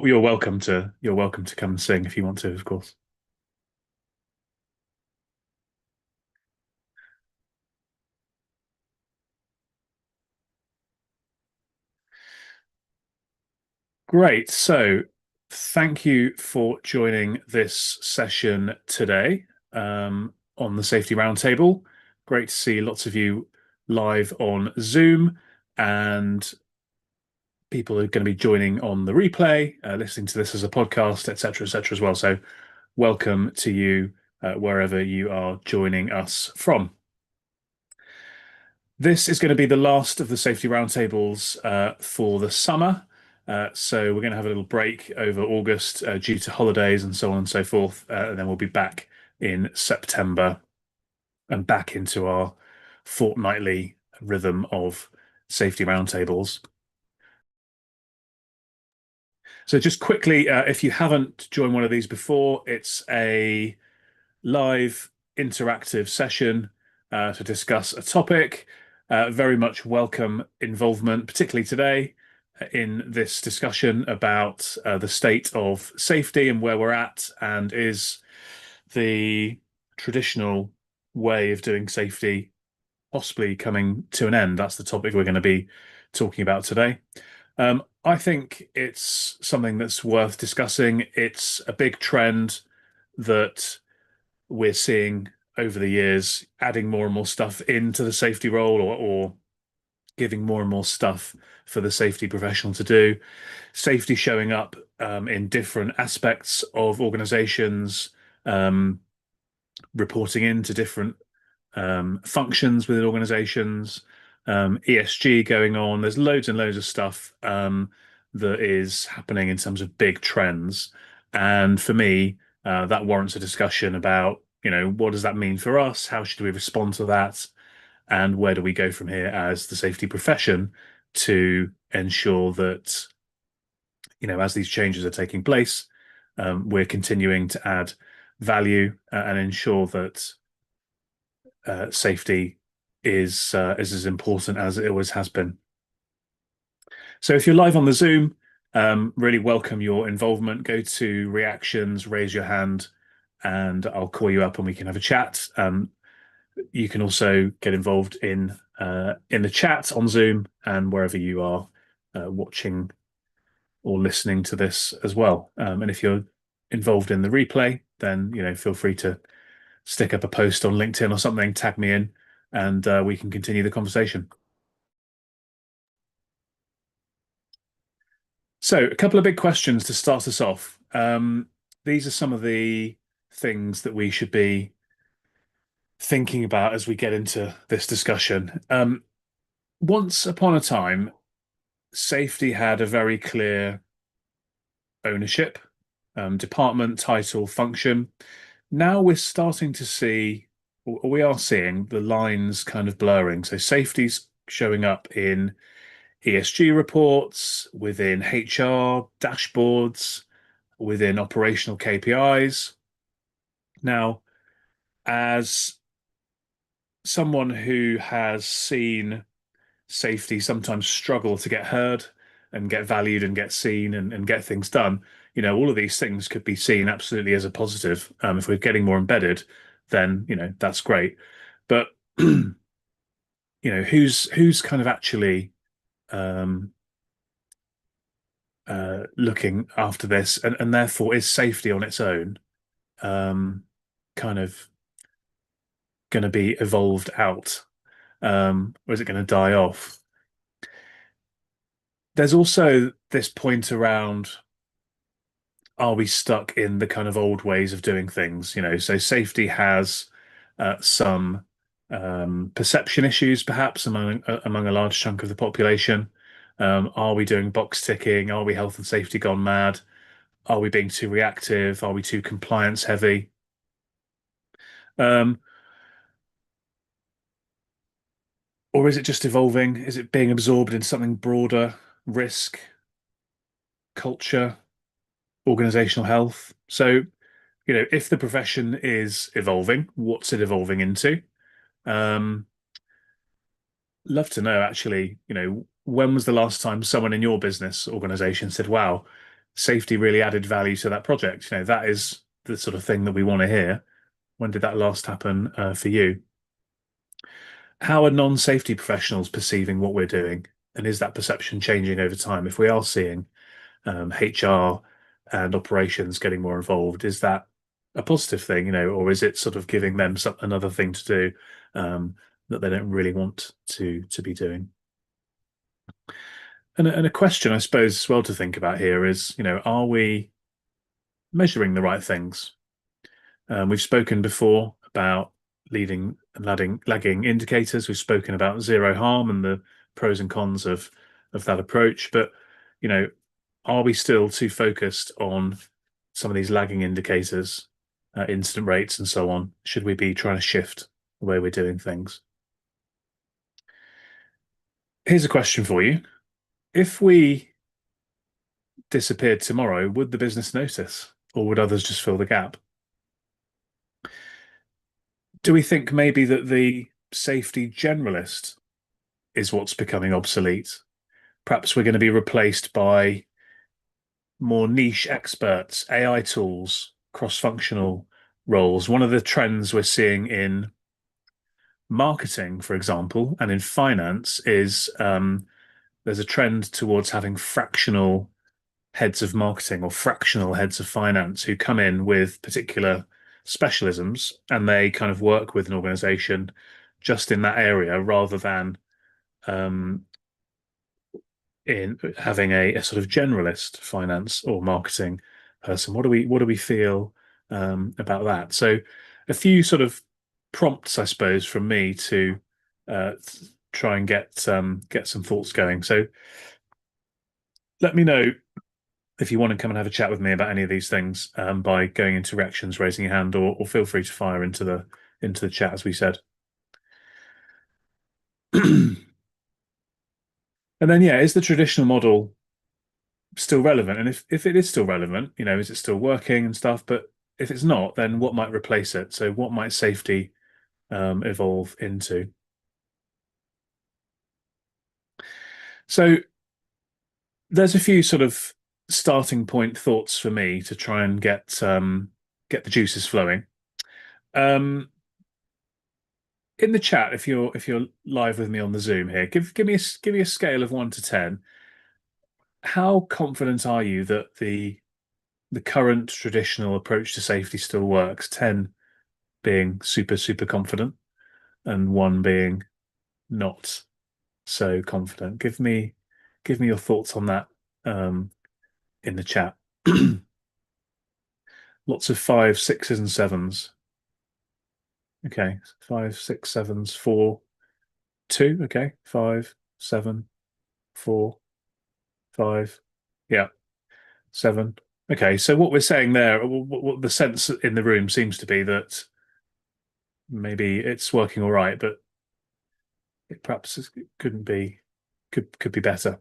Well, you're welcome to come and sing if you want to, of course. Great. So, thank you for joining this session today on the Safety Roundtable. Great to see lots of you live on Zoom, and people are going to be joining on the replay, listening to this as a podcast, etc., as well. So, welcome to you wherever you are joining us from. This is going to be the last of the safety roundtables for the summer. So we're going to have a little break over August due to holidays and so on and so forth. And then we'll be back in September and back into our fortnightly rhythm of safety roundtables. So just quickly, if you haven't joined one of these before, it's a live interactive session to discuss a topic. Very much welcome involvement, particularly today, in this discussion about the state of safety and where we're at, and is the traditional way of doing safety possibly coming to an end? That's the topic we're going to be talking about today. I think it's something that's worth discussing. It's a big trend that we're seeing over the years, adding more and more stuff into the safety role, or giving more and more stuff for the safety professional to do. Safety showing up in different aspects of organizations, um, reporting into different functions within organizations, ESG going on. There's loads and loads of stuff that is happening in terms of big trends. And for me, that warrants a discussion about, what does that mean for us? How should we respond to that? And where do we go from here as the safety profession to ensure that, as these changes are taking place, we're continuing to add value and ensure that safety is as important as it always has been. So if you're live on the Zoom, really welcome your involvement. Go to reactions, raise your hand, and I'll call you up and we can have a chat. You can also get involved in the chat on Zoom and wherever you are watching or listening to this as well. And if you're involved in the replay, then feel free to stick up a post on LinkedIn or something, tag me in, and we can continue the conversation. So, a couple of big questions to start us off. These are some of the things that we should be thinking about as we get into this discussion. Once upon a time, safety had a very clear ownership, department, title, function. Now we're starting to see, or we are seeing the lines kind of blurring. So safety's showing up in ESG reports, within HR dashboards, within operational KPIs. Now, as someone who has seen safety sometimes struggle to get heard and get valued and get seen and get things done, all of these things could be seen absolutely as a positive. If we're getting more embedded, then, that's great. But, who's kind of actually um, looking after this, and therefore is safety on its own kind of going to be evolved out, or is it going to die off? There's also this point around, are we stuck in the kind of old ways of doing things? So safety has some perception issues, perhaps among a large chunk of the population. Are we doing box ticking? Are we health and safety gone mad? Are we being too reactive? Are we too compliance heavy? Um, or is it just evolving? Is it being absorbed in something broader? Risk, culture, organizational health. So, if the profession is evolving, what's it evolving into? Um, Love to know actually, when was the last time someone in your business organization said, wow, safety really added value to that project? That is the sort of thing that we want to hear. When did that last happen for you? How are non-safety professionals perceiving what we're doing? And is that perception changing over time? If we are seeing HR and operations getting more involved, is that a positive thing, or is it sort of giving them another thing to do that they don't really want to be doing? And a question, I suppose, as well to think about here is, are we measuring the right things? We've spoken before about leading and lagging indicators. We've spoken about zero harm and the pros and cons of that approach. But are we still too focused on some of these lagging indicators, incident rates, and so on? Should we be trying to shift the way we're doing things? Here's a question for you. If we disappeared tomorrow, would the business notice, or would others just fill the gap? Do we think maybe that the safety generalist is what's becoming obsolete? Perhaps we're going to be replaced by more niche experts, AI tools, cross-functional roles. One of the trends we're seeing in marketing, for example, and in finance is there's a trend towards having fractional heads of marketing or fractional heads of finance who come in with particular specialisms and they kind of work with an organization just in that area rather than in having a sort of generalist finance or marketing person. What do we feel about that? So a few sort of prompts, I suppose, from me to try and get some thoughts going. So let me know if you want to come and have a chat with me about any of these things by going into reactions, raising your hand, or feel free to fire into the chat, as we said. And then, yeah, is the traditional model still relevant? And if it is still relevant, is it still working and stuff? But if it's not, then what might replace it? So what might safety evolve into? So there's a few sort of starting point thoughts for me to try and get the juices flowing. In the chat, if you're live with me on the Zoom here, give me a scale of 1 to 10. How confident are you that the current traditional approach to safety still works? 10 being super, super confident, and 1 being not so confident. Give me your thoughts on that in the chat. Lots of 5, 6s, and 7s. Okay, 5, 6, 7s, 4, 2. Okay, 5, 7, 4, 5. Yeah, 7. Okay, so what we're saying there, what the sense in the room seems to be that maybe it's working all right, but it perhaps could be better.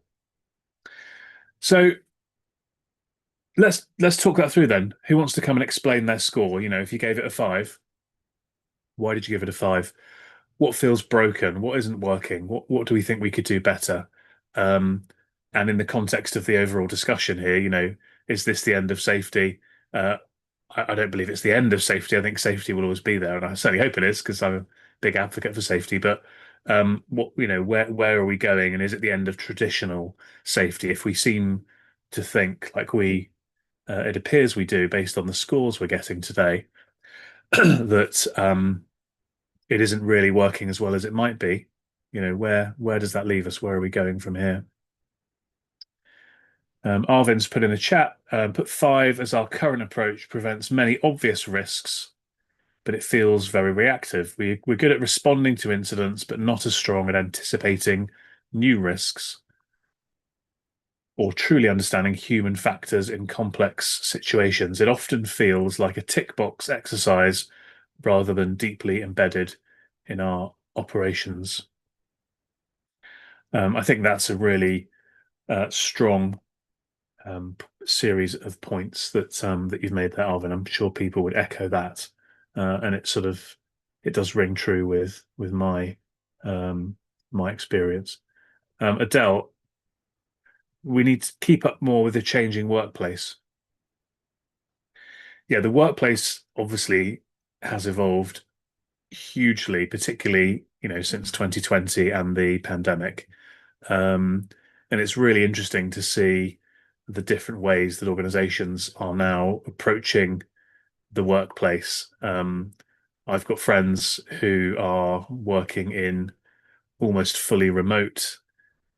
So let's talk that through then. Who wants to come and explain their score? If you gave it a 5, why did you give it a 5? What feels broken? What isn't working? What do we think we could do better? And in the context of the overall discussion here, is this the end of safety? I don't believe it's the end of safety. I think safety will always be there, and I certainly hope it is because I'm a big advocate for safety. But where are we going, and is it the end of traditional safety? If we seem to think like it appears we do, based on the scores we're getting today, that it isn't really working as well as it might be. Where does that leave us? Where are we going from here? Arvin's put in the chat, put 5 as our current approach prevents many obvious risks, but it feels very reactive. We're good at responding to incidents, but not as strong at anticipating new risks or truly understanding human factors in complex situations. It often feels like a tick box exercise rather than deeply embedded in our operations. I think that's a really strong series of points that you've made there, Arvin. I'm sure people would echo that, and it does ring true with my experience. Adele, we need to keep up more with the changing workplace. Yeah, the workplace obviously has evolved hugely, particularly, since 2020 and the pandemic. And it's really interesting to see the different ways that organizations are now approaching the workplace. I've got friends who are working in almost fully remote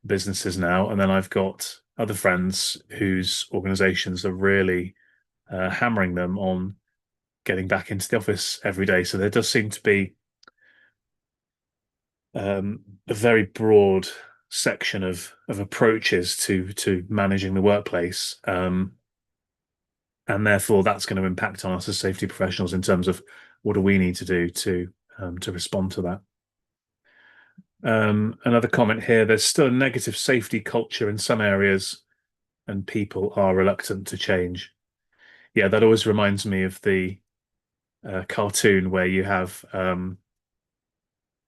businesses now, and then I've got other friends whose organizations are really hammering them on getting back into the office every day. So there does seem to be a very broad section of approaches to managing the workplace, and therefore that's going to impact on us as safety professionals in terms of what do we need to do to respond to that. Another comment here: there's still a negative safety culture in some areas, and people are reluctant to change. Yeah, that always reminds me of the cartoon where you have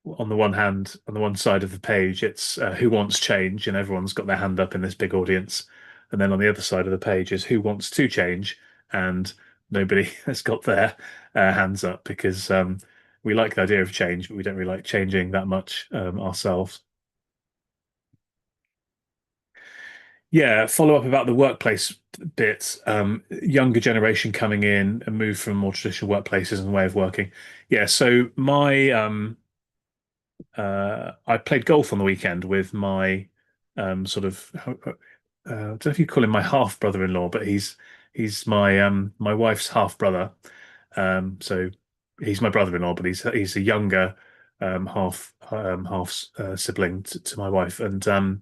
on the one hand, on the one side of the page, it's who wants change, and everyone's got their hand up in this big audience. And then on the other side of the page is who wants to change, and nobody has got their hands up because we like the idea of change, but we don't really like changing that much ourselves. Yeah, follow up about the workplace bit. Younger generation coming in and move from more traditional workplaces and way of working. Yeah, so my I played golf on the weekend with my sort of I don't know if you call him my half brother-in-law, but he's my wife's half brother. So he's my brother-in-law, but he's a younger half sibling to my wife, and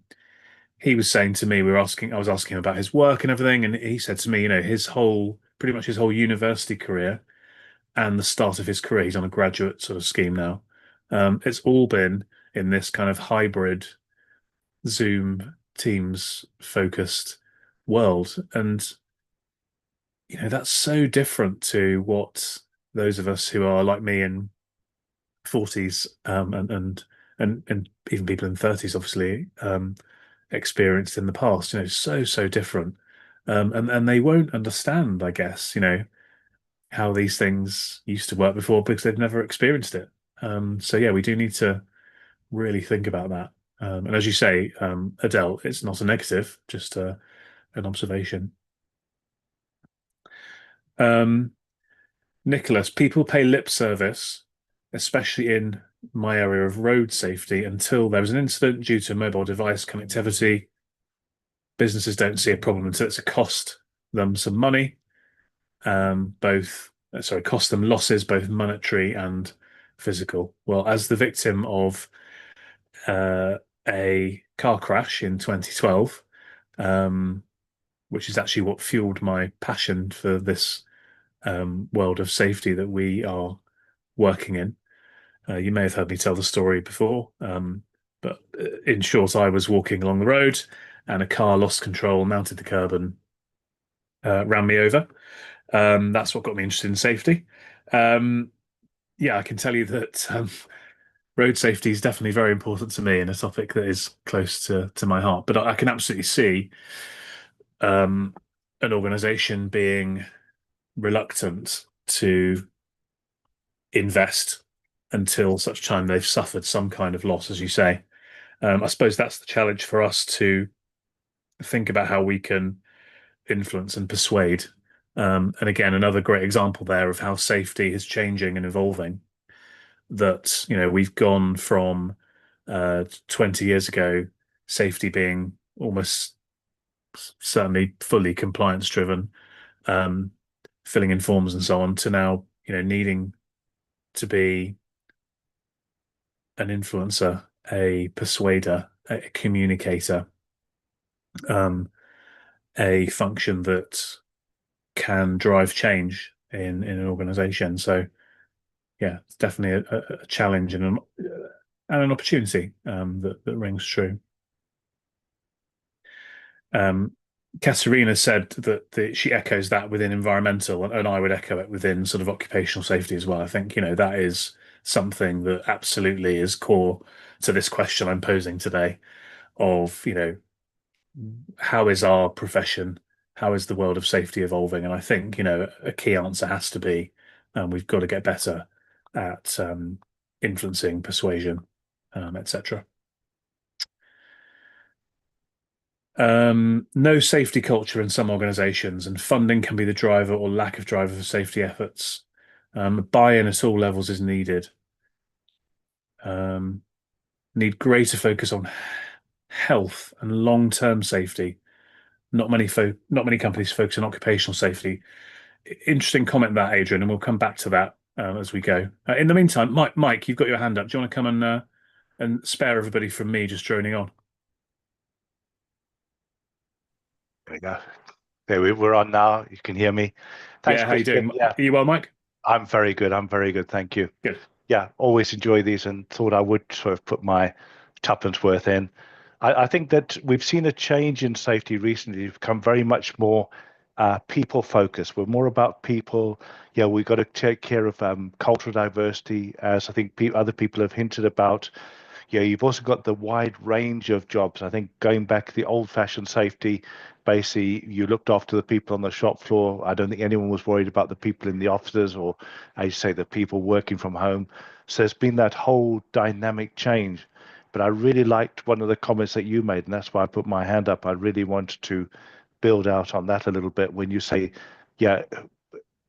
he was saying to me, I was asking him about his work and everything, and he said to me, pretty much his whole university career and the start of his career, he's on a graduate sort of scheme now. It's all been in this kind of hybrid Zoom Teams focused world. And, that's so different to what those of us who are like me in 40s and even people in 30s, obviously, experienced in the past, so different. And they won't understand, I guess, how these things used to work before because they've never experienced it. So yeah, we do need to really think about that. And as you say, Adele, it's not a negative, just an observation. Um, Nicholas, people pay lip service, especially in my area of road safety, until there was an incident due to mobile device connectivity. Businesses don't see a problem until it's a cost them some money, cost them losses, both monetary and physical. Well, as the victim of uh, a car crash in 2012, um, which is actually what fueled my passion for this world of safety that we are working in. You may have heard me tell the story before, but in short, I was walking along the road and a car lost control, mounted the curb, and ran me over. That's what got me interested in safety. Um, yeah, I can tell you that road safety is definitely very important to me and a topic that is close to my heart. But I can absolutely see um, an organization being reluctant to invest until such time they've suffered some kind of loss, as you say. I suppose that's the challenge for us to think about how we can influence and persuade. And again, another great example there of how safety is changing and evolving. That, we've gone from 20 years ago, safety being almost certainly fully compliance driven, um, filling in forms and so on, to now, needing to be an influencer, a persuader, a communicator, um, a function that can drive change in an organization. So yeah, it's definitely a challenge and an opportunity that rings true. Um, Katerina said that she echoes that within environmental, and I would echo it within sort of occupational safety as well. I think, that is something that absolutely is core to this question I'm posing today of, how is our profession, how is the world of safety evolving? And I think, a key answer has to be we've got to get better at influencing persuasion, etc. No safety culture in some organizations, and funding can be the driver or lack of driver for safety efforts. Buy-in at all levels is needed. Um, Need greater focus on health and long-term safety. Not many companies focus on occupational safety. Interesting comment that, Adrian, and we'll come back to that as we go. In the meantime, Mike, you've got your hand up. Do you want to come and spare everybody from me just droning on? There we go. We're on now. You can hear me. Thanks, Yeah, how you Christian. doing? Yeah, Are you well, Mike? I'm very good. I'm very good. Thank you. Good. Yeah, always enjoy these and thought I would sort of put my tuppence worth in. I think that we've seen a change in safety recently. We've become very much more people focused. We're more about people. Yeah, we've got to take care of cultural diversity, as I think pe other people have hinted about. Yeah, you've also got the wide range of jobs. I think going back to the old-fashioned safety, basically you looked after the people on the shop floor. I don't think anyone was worried about the people in the offices or, as you say, the people working from home. So there's been that whole dynamic change. But I really liked one of the comments that you made, and that's why I put my hand up. I really wanted to build out on that a little bit when you say, yeah,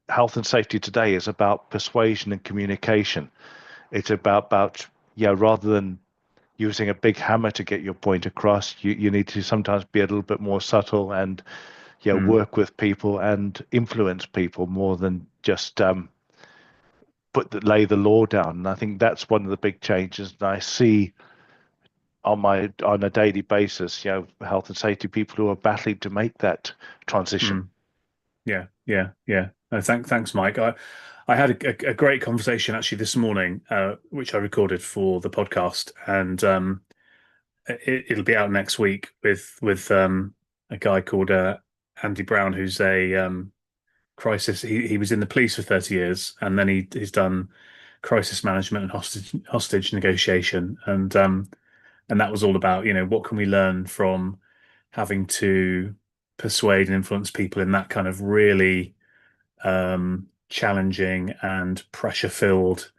health and safety today is about persuasion and communication. It's about yeah, rather than using a big hammer to get your point across. You need to sometimes be a little bit more subtle and yeah, Mm, work with people and influence people more than just lay the law down. And I think that's one of the big changes. And I see on a daily basis, health and safety people who are battling to make that transition. mm. Yeah, yeah, yeah. No, thanks, Mike. I had a great conversation actually this morning, which I recorded for the podcast, and it'll be out next week with a guy called Andy Brown, who's a crisis. He was in the police for 30 years, and then he's done crisis management and hostage negotiation, and that was all about, what can we learn from having to persuade and influence people in that kind of really challenging and pressure-filled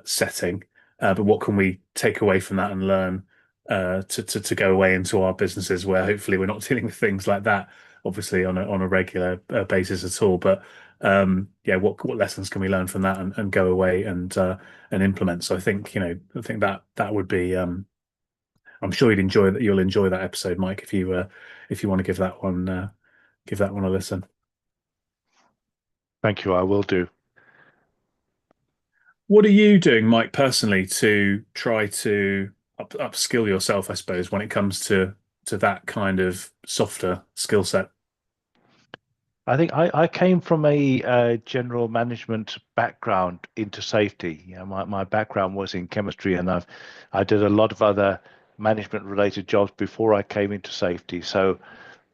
setting. But what can we take away from that and learn to go away into our businesses where hopefully we're not dealing with things like that, obviously on a regular basis at all. But yeah, what lessons can we learn from that and go away and implement? So I think I think that would be. I'm sure you'd enjoy that. You'll enjoy that episode, Mike, if you want to give that one a listen. Thank you. I will do. What are you doing, Mike, personally, to try to upskill yourself, I suppose, when it comes to that kind of softer skill set? I think I came from a general management background into safety. My background was in chemistry, and I did a lot of other management related jobs before I came into safety. So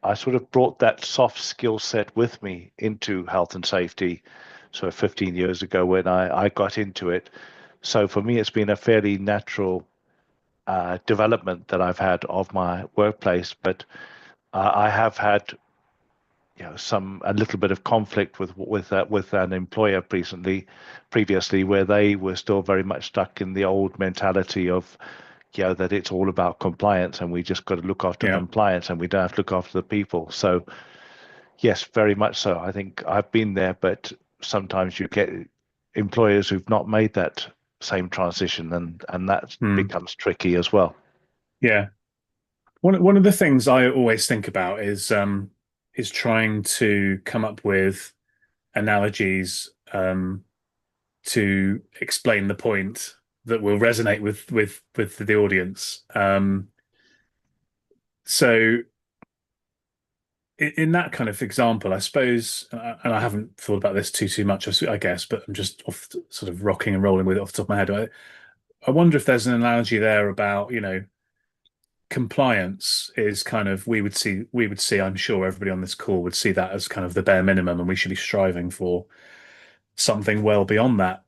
I sort of brought that soft skill set with me into health and safety. So 15 years ago when I got into it. So for me, it's been a fairly natural development that I've had of my workplace. But I have had some a little bit of conflict with an employer previously where they were still very much stuck in the old mentality of that it's all about compliance and we just got to look after Yeah. compliance and we don't have to look after the people. So yes, very much so. I think I've been there, but sometimes you get employers who've not made that same transition, and that Hmm. becomes tricky as well. Yeah. One of the things I always think about is trying to come up with analogies to explain the point that will resonate with the audience. So in that kind of example, I suppose, and I haven't thought about this too much, I guess, but I'm just sort of rocking and rolling with it off the top of my head. I wonder if there's an analogy there about, compliance is kind of we would see, I'm sure everybody on this call would see that as kind of the bare minimum, and we should be striving for something well beyond that.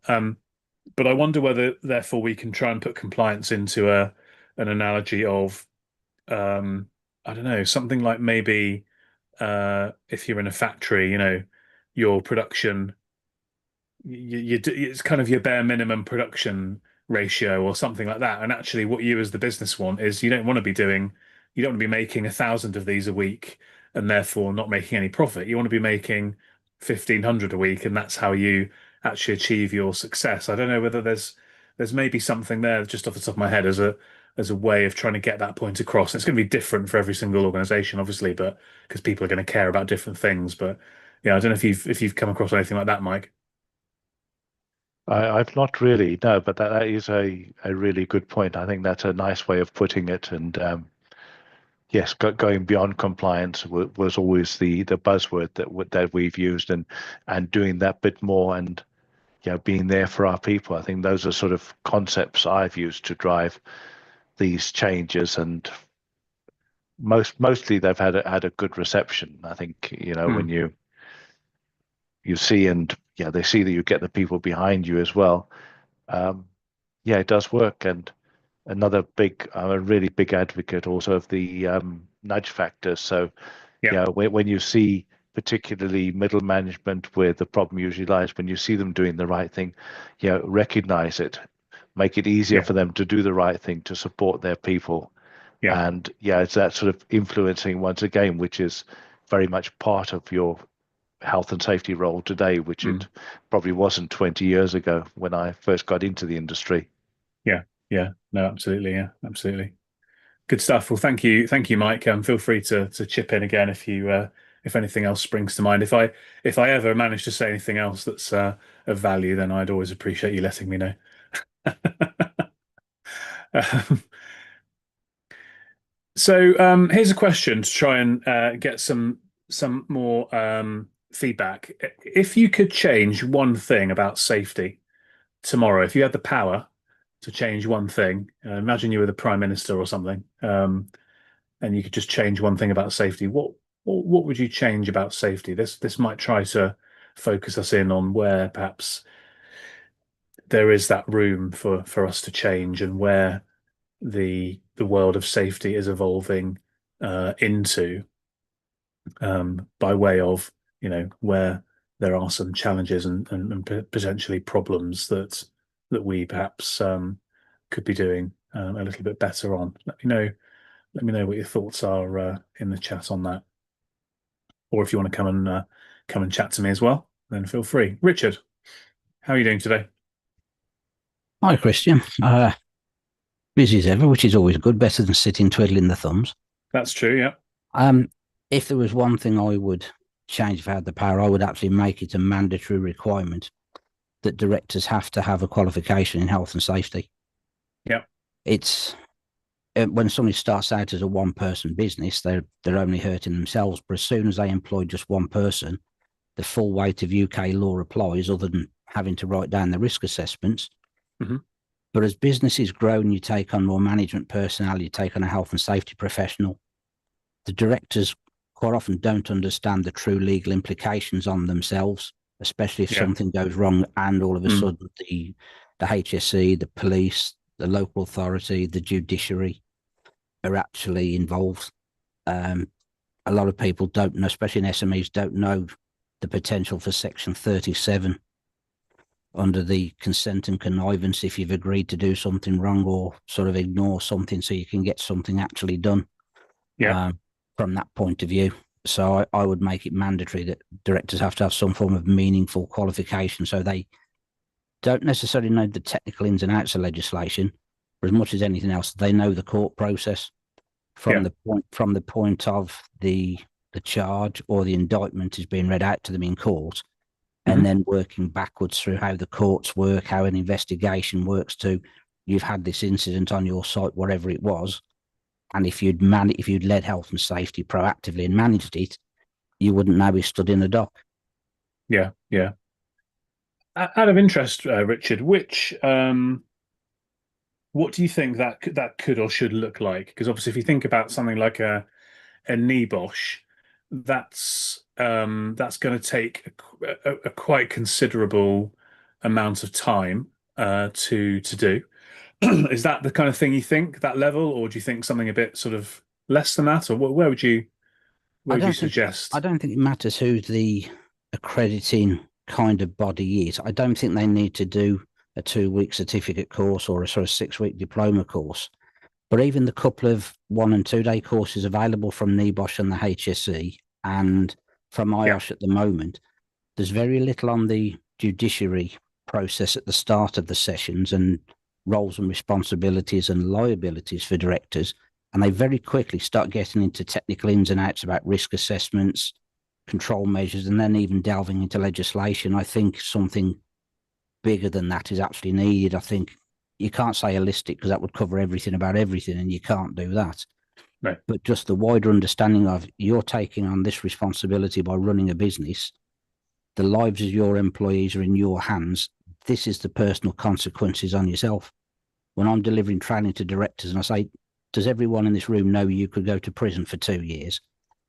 But I wonder whether, therefore, we can try and put compliance into a an analogy of um, I don't know, something like maybe if you're in a factory, your production, it's kind of your bare minimum production ratio or something like that. And actually, what you as the business want is you don't want to be making 1,000 of these a week and therefore not making any profit. You want to be making 1,500 a week, and that's how you actually achieve your success. I don't know whether there's maybe something there just off the top of my head as a way of trying to get that point across. It's going to be different for every single organization, obviously, but because people are going to care about different things. But yeah, I don't know if you've come across anything like that, Mike. I've not really, no, but that is a really good point. I think that's a nice way of putting it. And yes, going beyond compliance was always the buzzword that we've used, and doing that bit more, and being there for our people. I think those are sort of concepts I've used to drive these changes, and mostly they've had a good reception. I think when Hmm. you see, and they see that you get the people behind you as well. Um, yeah, it does work. And another I'm a really big advocate also of the nudge factor. So Yeah, when you see particularly middle management where the problem usually lies, when you see them doing the right thing, recognize it, make it easier yeah, for them to do the right thing to support their people. yeah. And it's that sort of influencing once again, which is very much part of your health and safety role today, which Hmm. it probably wasn't 20 years ago when I first got into the industry. Yeah, yeah. No, absolutely. Yeah, absolutely. Good stuff. Well, thank you, Mike. Feel free to chip in again if anything else springs to mind. If I ever manage to say anything else that's of value, then I'd always appreciate you letting me know. Um, so here's a question to try and get some more feedback. If you could change one thing about safety tomorrow, if you had the power to change one thing, imagine you were the Prime Minister or something, and you could just change one thing about safety, what would you change about safety? This might try to focus us in on where perhaps there is that room for us to change and where the world of safety is evolving into by way of where there are some challenges and potentially problems that we perhaps could be doing a little bit better on. Let me know what your thoughts are in the chat on that, or if you want to come and chat to me as well, then feel free. Richard, how are you doing today? Hi, Christian. Busy as ever, which is always good, better than sitting twiddling the thumbs. That's true. Yeah. Um, if there was one thing I would change if I had the power, I would actually make it a mandatory requirement that directors have to have a qualification in health and safety. Yeah. It's when somebody starts out as a one-person business, they're only hurting themselves. But as soon as they employ just one person, the full weight of UK law applies, other than having to write down the risk assessments. Hmm. But as businesses grow and you take on more management personnel, you take on a health and safety professional, the directors quite often don't understand the true legal implications on themselves, especially if Yeah. something goes wrong and all of a Mm. sudden the HSE, the police, the local authority, the judiciary are actually involved. A lot of people don't know, especially in SMEs, don't know the potential for Section 37 under the consent and connivance if you've agreed to do something wrong or sort of ignore something so you can get something actually done Yeah. from that point of view. So I would make it mandatory that directors have to have some form of meaningful qualification so they don't necessarily know the technical ins and outs of legislation, but as much as anything else, they know the court process Yeah. from the point of the charge or the indictment is being read out to them in court, and Hmm. then working backwards through how the courts work, how an investigation works to you've had this incident on your site, whatever it was. And if you'd led health and safety proactively and managed it, you wouldn't now be stood in the dock. Yeah. Yeah. Out of interest, Richard, what do you think that could or should look like? Because obviously, if you think about something like a NEBOSH, that's going to take a quite considerable amount of time to do. Is that the kind of thing you think, that level, or do you think something a bit sort of less than that, or where would you suggest? I don't think it matters who the accrediting kind of body is. I don't think they need to do a 2-week certificate course or a sort of 6-week diploma course. But even the couple of 1 and 2 day courses available from NEBOSH and the HSE and from IOSH at the moment, there's very little on the judiciary process at the start of the sessions and roles and responsibilities and liabilities for directors. And they very quickly start getting into technical ins and outs about risk assessments, control measures, and then even delving into legislation. I think something bigger than that is actually needed. I think you can't say holistic because that would cover everything about everything, and you can't do that. Right. But just the wider understanding of you're taking on this responsibility by running a business. The lives of your employees are in your hands. This is the personal consequences on yourself. When I'm delivering training to directors and I say, does everyone in this room know you could go to prison for 2 years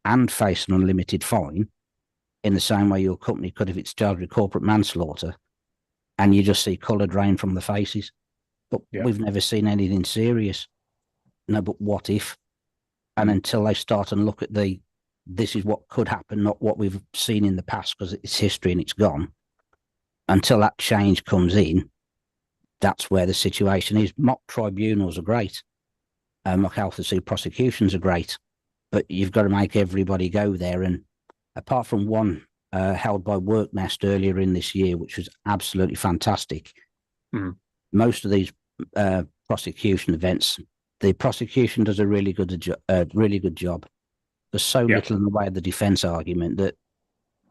and face an unlimited fine in the same way your company could if it's charged with corporate manslaughter? And you just see coloured rain from the faces. But we've never seen anything serious. No, but what if? And until they start and look at this is what could happen, not what we've seen in the past, because it's history and it's gone. Until that change comes in, that's where the situation is. Mock tribunals are great. Mock health and safety prosecutions are great. But you've got to make everybody go there. And apart from one held by WorkNest earlier in this year, which was absolutely fantastic, most of these prosecution events, the prosecution does a really good job. There's so little in the way of the defence argument that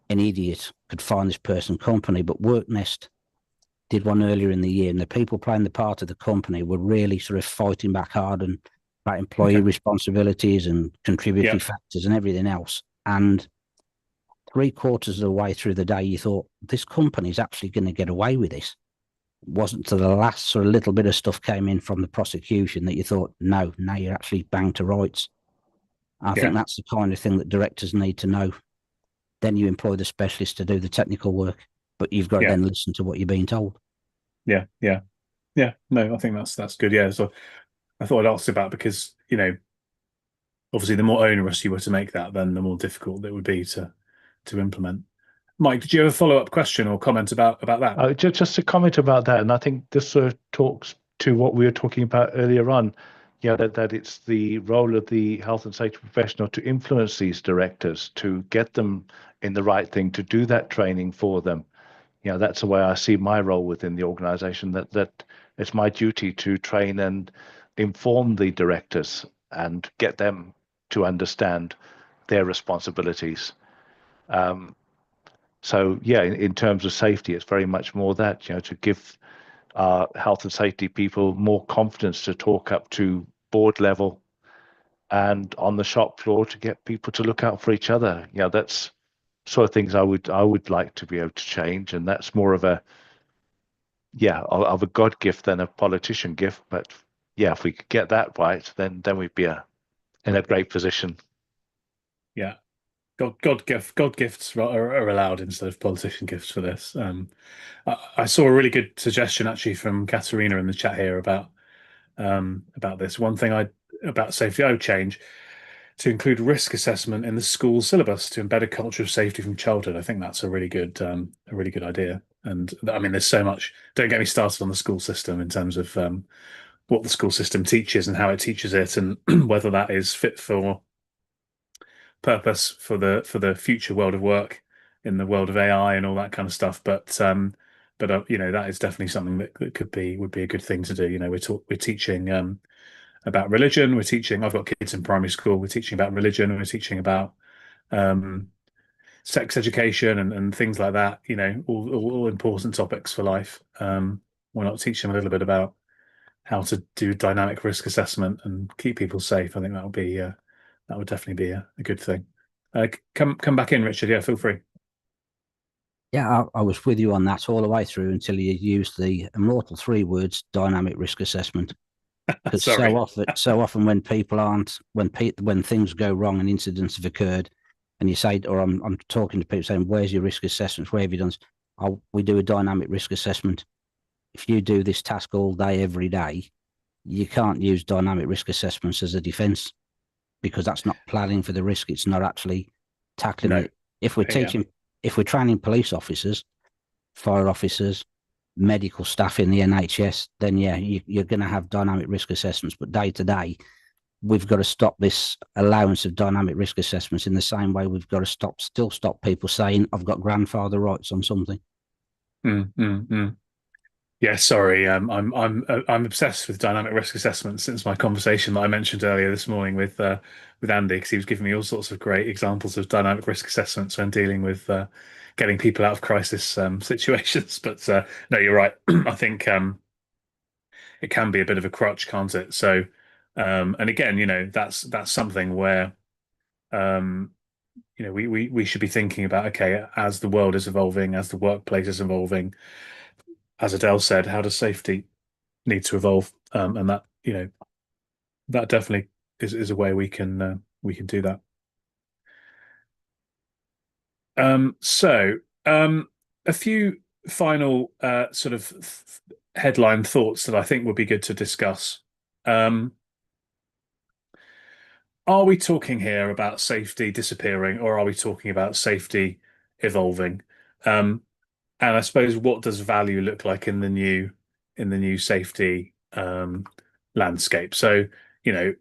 an idiot could find this person company. But WorkNest did one earlier in the year, and the people playing the part of the company were really sort of fighting back hard and about employee responsibilities and contributory factors and everything else. And 3/4 of the way through the day, you thought, this company is actually going to get away with this. It wasn't to the last sort of little bit of stuff came in from the prosecution that you thought, no, now you're actually banged to rights. I think that's the kind of thing that directors need to know. Then you employ the specialist to do the technical work, but you've got to then listen to what you're being told. Yeah. No, I think that's good. Yeah. So I thought I'd ask about, because, obviously the more onerous you were to make that, then the more difficult it would be to implement. Mike, did you have a follow-up question or comment about that? Just a comment about that, and I think this sort of talks to what we were talking about earlier on. That it's the role of the health and safety professional to influence these directors, to get them in the right thing, to do that training for them. That's the way I see my role within the organisation. That it's my duty to train and inform the directors and get them to understand their responsibilities. In terms of safety, it's very much more that, to give health and safety people more confidence to talk up to board level and on the shop floor to get people to look out for each other. That's sort of things I would like to be able to change, and that's more of a God gift than a politician gift. But if we could get that right, then we'd be in a great position. Yeah. God gifts are allowed instead of politician gifts for this. I saw a really good suggestion actually from Katerina in the chat here about this. One thing about safety I would change to include risk assessment in the school syllabus to embed a culture of safety from childhood. I think that's a really good idea. And I mean, there's so much. Don't get me started on the school system in terms of what the school system teaches and how it teaches it, and whether that is fit for purpose for the future world of work in the world of AI and all that kind of stuff. But that is definitely something that would be a good thing to do. We're teaching about religion. I've got kids in primary school. We're teaching about religion. We're teaching about sex education and things like that. All important topics for life. Why not teach them a little bit about how to do dynamic risk assessment and keep people safe? I think that would definitely be a good thing. Come back in, Richard. Yeah, feel free. Yeah, I was with you on that all the way through until you used the immortal 3 words, dynamic risk assessment. Because so often when people when things go wrong and incidents have occurred, and you say, or I'm talking to people saying, "Where's your risk assessments? Where have you done?" We do a dynamic risk assessment. If you do this task all day, every day, you can't use dynamic risk assessments as a defence. because that's not planning for the risk. It's not actually tackling No. it. If we're Yeah. if we're training police officers, fire officers, medical staff in the NHS, then yeah, you're going to have dynamic risk assessments. But day to day, we've got to stop this allowance of dynamic risk assessments in the same way we've got to still stop people saying, I've got grandfather rights on something. Yeah, sorry. I'm obsessed with dynamic risk assessment since my conversation that I mentioned earlier this morning with Andy, because he was giving me all sorts of great examples of dynamic risk assessments when dealing with getting people out of crisis situations. But no, you're right. I think it can be a bit of a crutch, can't it? So, and again, that's something where we should be thinking about, okay, as the world is evolving, as the workplace is evolving, as Adele said, how does safety need to evolve? And that, that definitely is a way we can do that. So a few final sort of headline thoughts that I think would be good to discuss. Are we talking here about safety disappearing, or are we talking about safety evolving? And I suppose, what does value look like in the new safety landscape? So, as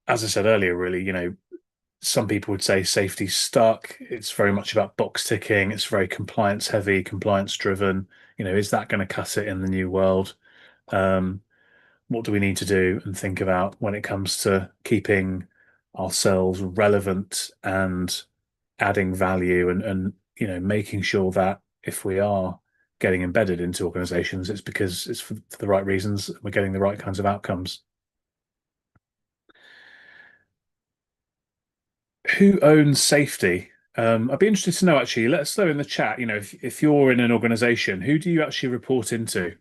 I said earlier, really, some people would say safety's stuck. It's very much about box ticking. It's very compliance heavy, compliance driven. Is that going to cut it in the new world? What do we need to do and think about when it comes to keeping ourselves relevant and adding value, and making sure that if we are getting embedded into organizations, it's because it's for the right reasons, we're getting the right kinds of outcomes. Who owns safety? I'd be interested to know, actually. Let us know in the chat, if you're in an organization, who do you actually report into?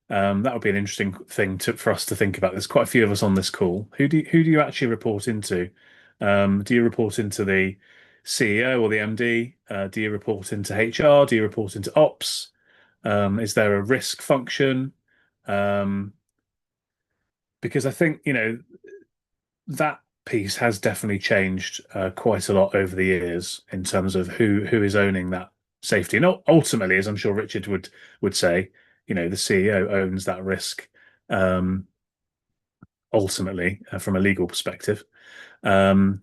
That would be an interesting thing for us to think about. There's quite a few of us on this call. Who do you actually report into? Do you report into the CEO or the MD? Do you report into HR? Do you report into ops? Is there a risk function? Because I think, that piece has definitely changed quite a lot over the years in terms of who is owning that safety. And ultimately, as I'm sure Richard would say, the CEO owns that risk, ultimately, from a legal perspective. But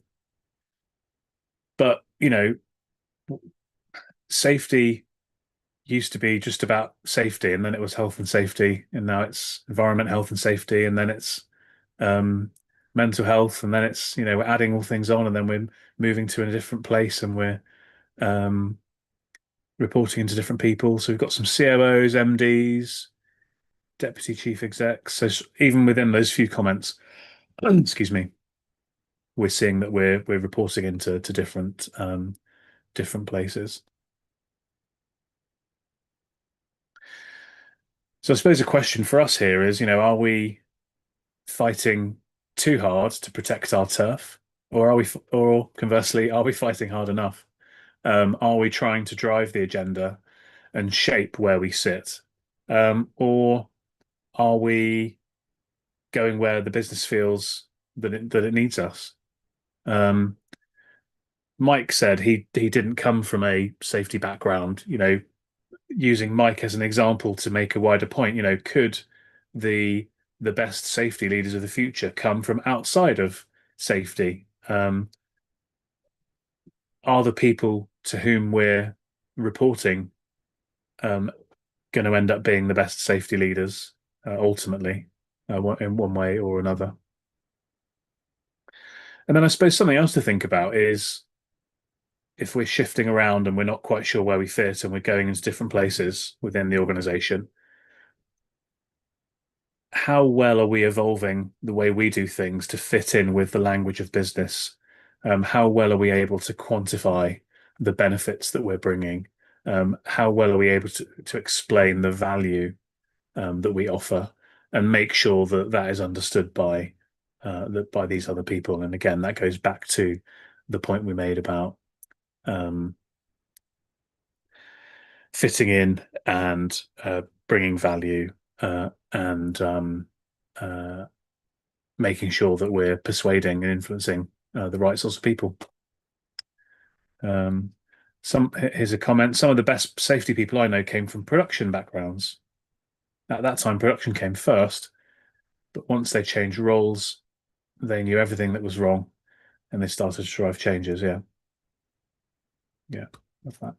safety used to be just about safety, and then it was health and safety, and now it's environment, health and safety, and then it's mental health, and then it's we're adding all things on, and then we're moving to a different place, and we're reporting into different people. So we've got some COOs, MDs, deputy chief execs. So even within those few comments, excuse me, we're seeing that we're reporting into different places. So I suppose a question for us here is, are we fighting too hard to protect our turf, or conversely, are we fighting hard enough? Are we trying to drive the agenda and shape where we sit, or are we going where the business feels that it needs us? Mike said he didn't come from a safety background. Using Mike as an example to make a wider point, could the best safety leaders of the future come from outside of safety? Are the people to whom we're reporting going to end up being the best safety leaders ultimately, in one way or another? And then I suppose something else to think about is, if we're shifting around and we're not quite sure where we fit and we're going into different places within the organization, how well are we evolving the way we do things to fit in with the language of business? How well are we able to quantify the benefits that we're bringing? How well are we able to explain the value that we offer, and make sure that that is understood by these other people? And again, that goes back to the point we made about fitting in and bringing value, and making sure that we're persuading and influencing the right sorts of people. Here's a comment. Some of the best safety people I know came from production backgrounds. At that time, production came first, but once they changed roles, they knew everything that was wrong, and they started to drive changes. Yeah, that's that.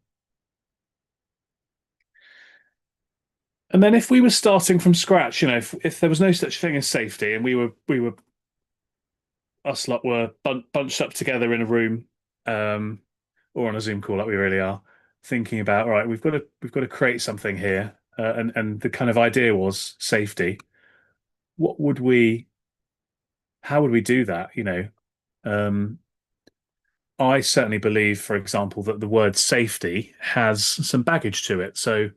And then if we were starting from scratch, if there was no such thing as safety, and we were us lot were bunched up together in a room, or on a Zoom call like we really are, thinking about, all right, we've got to create something here, and the kind of idea was safety. How would we do that? I certainly believe, for example, that the word safety has some baggage to it. So,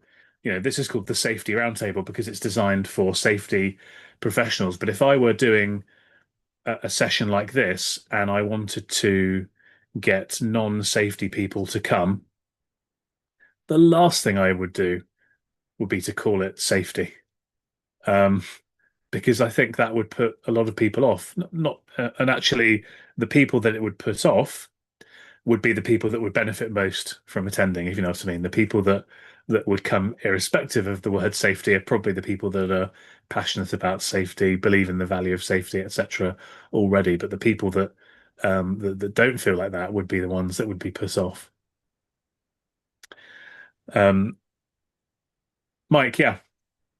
this is called the Safety Roundtable because it's designed for safety professionals. But if I were doing a session like this and I wanted to get non-safety people to come, the last thing I would do would be to call it safety, because I think that would put a lot of people off. And actually, the people that it would put off would be the people that would benefit most from attending, if you know what I mean. The people that would come irrespective of the word safety are probably the people that are passionate about safety, believe in the value of safety, etc. already. But the people that don't feel like that would be the ones that would be put off. Mike, yeah.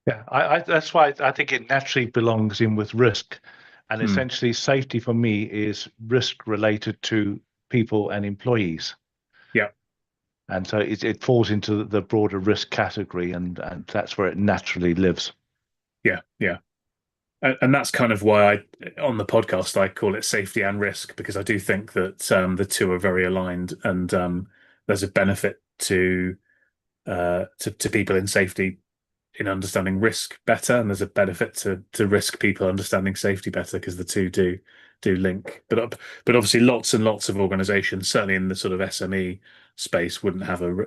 Yeah, that's why I think it naturally belongs in with risk. And essentially, safety for me is risk related to people and employees. Yeah. And so it falls into the broader risk category, and that's where it naturally lives. Yeah, yeah. And that's kind of why on the podcast, I call it safety and risk, because I do think that the two are very aligned, and there's a benefit to people in safety in understanding risk better, and there's a benefit to risk people understanding safety better, because the two do link. But obviously, lots and lots of organizations, certainly in the sort of SME space, wouldn't have a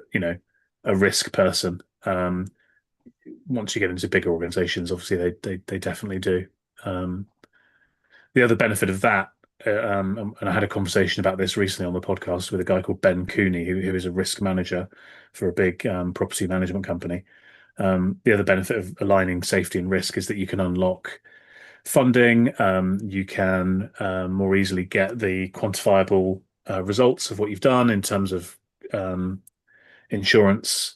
risk person. Once you get into bigger organizations, obviously they definitely do. The other benefit of that, and I had a conversation about this recently on the podcast with a guy called Ben Cooney, who is a risk manager for a big property management company. The other benefit of aligning safety and risk is that you can unlock funding. You can more easily get the quantifiable results of what you've done in terms of insurance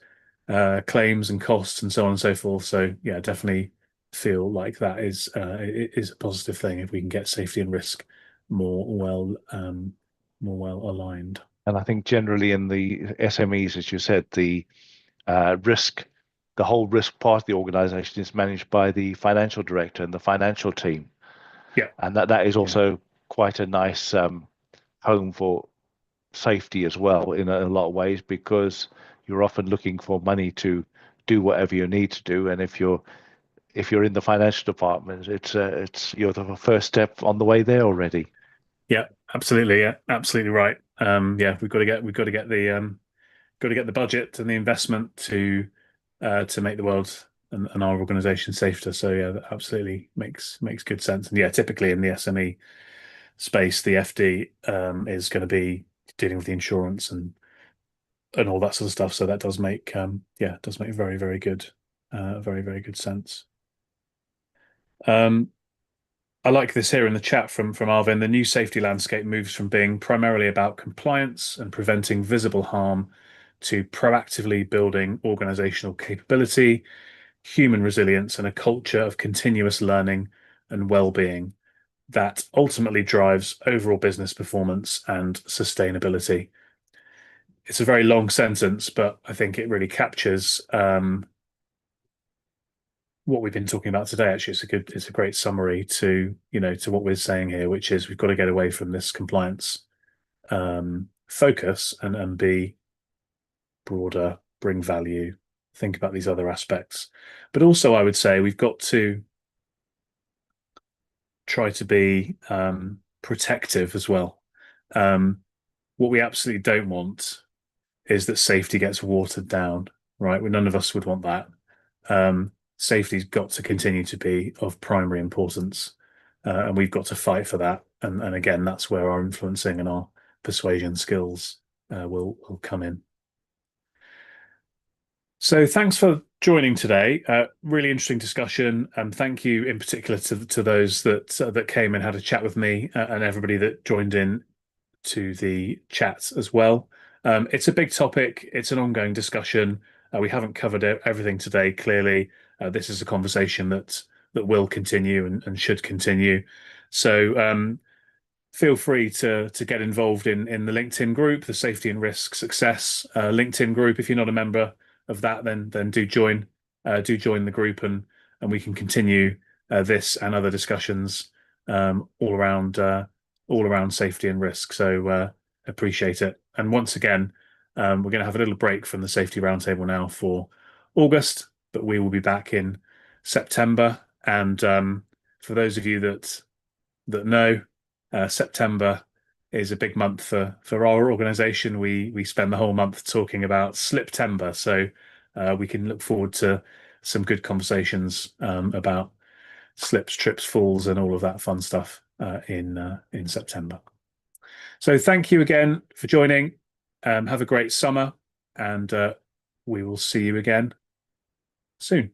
claims and costs and so on and so forth. So yeah, definitely feel like that is a positive thing if we can get safety and risk more well aligned. And I think generally in the SMEs, as you said, the whole risk part of the organization is managed by the financial director and the financial team. Yeah. And that is also quite a nice home for safety as well in a lot of ways, because you're often looking for money to do whatever you need to do. And if you're in the financial department, you're the first step on the way there already. Yeah, absolutely. Yeah, absolutely right. Yeah, we've got to get the budget and the investment to make the world and our organization safer. So yeah, that absolutely makes good sense. And yeah, typically in the SME space, the FD is going to be dealing with the insurance and all that sort of stuff. So that does make very, very good sense. I like this here in the chat from Arvin. The new safety landscape moves from being primarily about compliance and preventing visible harm to proactively building organizational capability, human resilience, and a culture of continuous learning and well-being that ultimately drives overall business performance and sustainability. It's a very long sentence, but I think it really captures what we've been talking about today. Actually, it's a great summary to what we're saying here, which is we've got to get away from this compliance focus and be broader, bring value, think about these other aspects. But also, I would say we've got to try to be protective as well. What we absolutely don't want is that safety gets watered down, right? None of us would want that. Safety's got to continue to be of primary importance. and we've got to fight for that. And again, that's where our influencing and our persuasion skills will come in. So thanks for joining today. Really interesting discussion, and thank you in particular to those that came and had a chat with me, and everybody that joined in to the chat as well. It's a big topic. It's an ongoing discussion. We haven't covered everything today. Clearly, this is a conversation that will continue and should continue. So feel free to get involved in the LinkedIn group, the Safety and Risk Success LinkedIn group. If you're not a member of that, then do join the group, and we can continue this and other discussions all around safety and risk. So appreciate it. And once again, we're going to have a little break from the Safety Roundtable now for August, but we will be back in September. And for those of you that know, September is a big month for our organisation. We spend the whole month talking about Sliptember, so we can look forward to some good conversations about slips, trips, falls, and all of that fun stuff in September. So thank you again for joining. Have a great summer, and we will see you again soon.